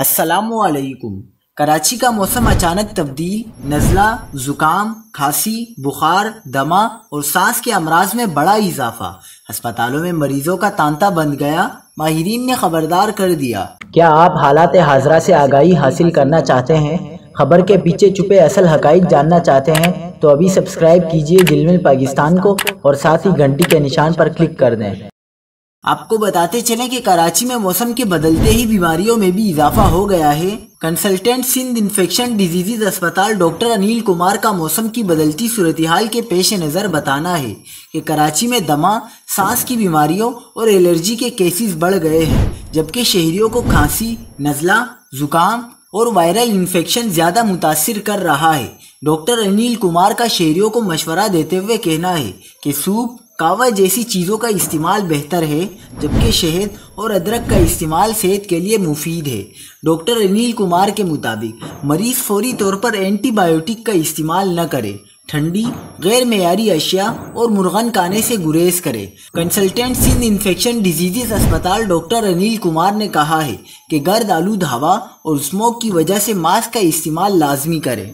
السلام علیکم۔ کراچی کا موسم اچانک تبدیل، نزلہ، زکام، کھانسی، بخار، دمہ اور سانس کے امراض میں بڑا اضافہ۔ ہسپتالوں میں مریضوں کا تانتا بند گیا، ماہرین نے خبردار کر دیا۔ کیا آپ حالات حاضرہ سے آگاہی حاصل کرنا چاہتے ہیں؟ خبر کے پیچھے چھپے اصل حقائق جاننا چاہتے ہیں تو ابھی سبسکرائب کیجئے جلمل پاکستان کو اور ساتھ ہی گھنٹی کے نشان پر کلک کر دیں۔ آپ کو بتاتے چلیں کہ کراچی میں موسم کے بدلتے ہی بیماریوں میں بھی اضافہ ہو گیا ہے۔ کنسلٹنٹ سندھ انفیکشن ڈیزیزز اسپتال ڈاکٹر انیل کمار کا موسم کی بدلتی صورتحال کے پیش نظر بتانا ہے کہ کراچی میں دمہ، سانس کی بیماریوں اور الرجی کے کیسز بڑھ گئے ہیں، جبکہ شہریوں کو کھانسی، نزلہ، زکام اور وائرل انفیکشن زیادہ متاثر کر رہا ہے۔ ڈاکٹر انیل کمار کا شہریوں کو مشورہ دیتے ہوئے کہنا ہے کہ سوپ، قہوہ جیسی چیزوں کا استعمال بہتر ہے، جبکہ شہد اور ادرک کا استعمال صحت کے لیے مفید ہے۔ ڈاکٹر انیل کمار کے مطابق مریض فوری طور پر اینٹی بایوٹک کا استعمال نہ کرے، ٹھنڈی، غیر معیاری اشیاء اور مرغن کھانے سے گریز کرے۔ کنسلٹنٹ سندھ انفیکشن ڈیزیزز اسپتال ڈاکٹر انیل کمار نے کہا ہے کہ گرد آلود ہوا اور اسموک کی وجہ سے ماسک کا استعمال لازمی کریں۔